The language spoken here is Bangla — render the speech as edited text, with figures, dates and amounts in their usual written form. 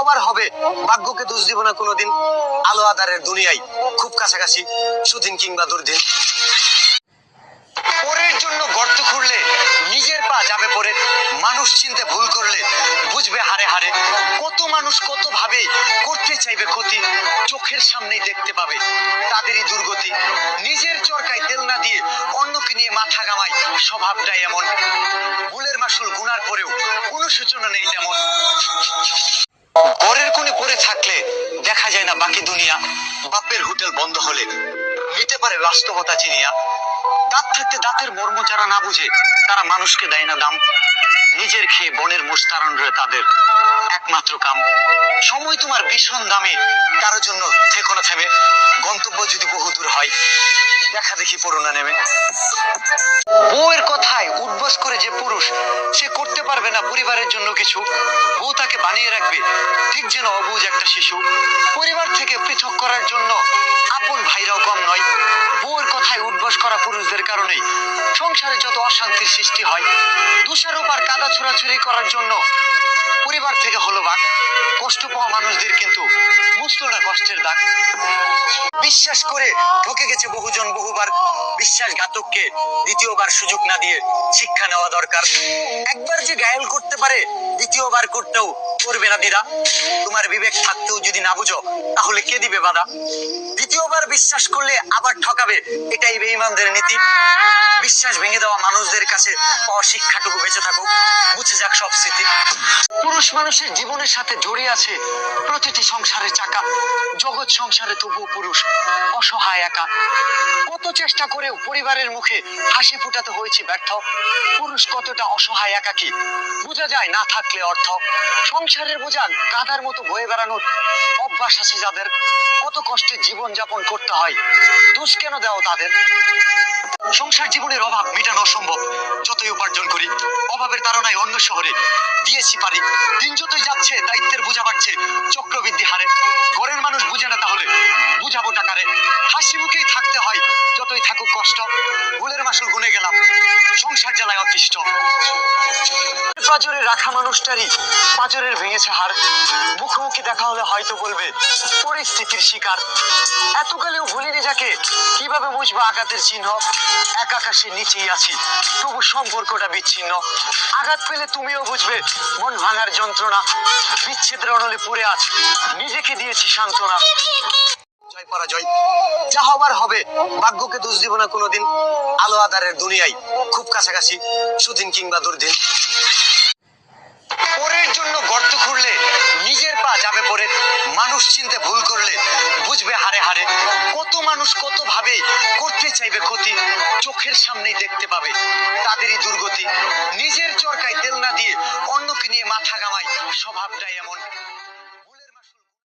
হবার হবে, ভাগ্যকে দোষ দিব না কোনোদিন। আলো আধারের দুনিয়ায় খুব কাছাকাছি, সুদিন কিংবা দুর্দিন। পরের জন্য গর্ত খুঁড়লে নিজের পা যাবে পড়ে, মানুষ চিনতে ভুল করলে বুঝবে হারে হারে। কত মানুষ কত ভাবে করতে চাইবে ক্ষতি, চোখের সামনেই দেখতে পাবে তাদেরই দুর্গতি। নিজের চরকায় তেল না দিয়ে অন্যকে নিয়ে মাথা ঘামায়, স্বভাবটাই এমন। ভুলের মাসুল গুনার পরেও কোনো সূচনা নেই তেমন। ঘরের কোণে পড়ে থাকলে দেখা যায় না বাকি দুনিয়া, বাপের হোটেল বন্ধ হলে নিতে পারে বাস্তবতা চিনিয়া। দাঁত থাকতে দাঁতের মর্ম যারা না বুঝে, তারা মানুষকে দেয় না দাম। নিজের খেয়ে বনের মোষ তাড়ান রয়ে তাদের একমাত্র কাম। সময় তোমার ভীষণ দামে, কারোর জন্য থেকো না থেমে। গন্তব্য যদি বহুদূর হয়, দেখা দেখি পড়ো না নেমে। বউয়ের কথায় উঠবস করে যে পুরুষ, সে করতে পারবে না পরিবারের জন্য কিছু। বউ তাকে বানিয়ে রাখবে ঠিক যেন অবুঝ একটা শিশু। পরিবার থেকে পৃথক করার জন্য আপন ভাইরাও কম নয়। বউয়ের কথায় উঠবস করা পুরুষদের কারণেই সংসারে যত অশান্তির সৃষ্টি হয়। দোষারোপ আর কাদা ছোড়াছুড়ি করার জন্য পরিবার থেকে হলো ভাগ। কষ্ট পাওয়া মানুষদের কিন্তু বুঝলো না কষ্টের দাগ। বিশ্বাস করে ঠকে গেছে বহুজন বহুবার, বিশ্বাসঘাতককে দ্বিতীয়বার সুযোগ না দিয়ে শিক্ষা নেওয়া দরকার। একবার যে ঘায়েল করতে পারে, দ্বিতীয়বার করতেও করবে না দ্বিধা। তোমার বিবেক থাকতেও যদি না বুঝো, তাহলে কে দিবে বাধা? দ্বিতীয়বার বিশ্বাস করলে আবার ঠকাবে, এটাই বেঈমানদের নীতি। বিশ্বাস ভেঙে দেওয়া মানুষদের কাছে পাওয়া শিক্ষাটুকু বেঁচে থাকুক, মুছে যাক সব স্মৃতি। পুরুষ মানুষের জীবনের সাথে জড়িয়ে আছে প্রতিটি সংসারের চাকা। জগৎ সংসারে তবুও পুরুষ অসহায় একা। কত চেষ্টা করেও পরিবারের মুখে হাসি ফুটাতে হয়েছে ব্যর্থ। পুরুষ কতটা অসহায় একাকী বোঝা যায় না থাকলে অর্থ। সংসারের বোঝা গাধার মতো বয়ে বেড়ানোর অভ্যাস আছে যাদের, কত কষ্টে জীবন যাপন করতে হয়, দোষ কেন দেও তাদের? সংসার জীবনের অভাব মেটানো অসম্ভব, যতই উপার্জন করি অভাবের তাড়নায় অন্য শহরে দিয়েছি পারি। দিন যতই যাচ্ছে দায়িত্বের বোঝা বাড়ছে চক্রবৃদ্ধি হারে। ঘরের মানুষ বুঝে না, তাহলে বুঝাবো টাকারে? হাসি মুখেই থাকতে হয় যতই থাকুক কষ্ট, ভুলের মাসুল গুনে গেলাম সংসার জ্বালায় অতিষ্ঠ। পাজরে রাখা মানুষটারই পাজরের ভেঙেছে হাড়, মুখোমুখি দেখা হলে হয়তো বলবে পরিস্থিতির শিকার। এতকালেও ভুলিনি যাকে, কিভাবে বুঝবো আঘাতের চিহ্ন? এক আকাশের নিচেই আছি, তবু সম্পর্কটা বিচ্ছিন্ন। আঘাত পেলে তুমিও বুঝবে মন ভাঙার যন্ত্রণা। বিচ্ছেদের অনলে পড়ে আজ নিজেকে দিয়েছি সান্ত্বনা। জয় পরাজয় যা হবার হবে, ভাগ্যকে দোষ দিব না কোনোদিন। আলো আধারের দুনিয়ায় খুব কাছাকাছি, সুদিন কিংবা দুর্দিন। পরের জন্য গর্ত খুঁড়লে নিজের পা যাবে পড়ে, মানুষ চিনতে ভুল করলে বুঝবে হারে হারে। কত মানুষ কত ভাবে করতে চাইবে ক্ষতি, চোখের সামনেই দেখতে পাবে তাদেরই দুর্গতি। নিজের চরকায় তেল না দিয়ে অন্যকে নিয়ে মাথা ঘামায়, স্বভাবটাই এমন।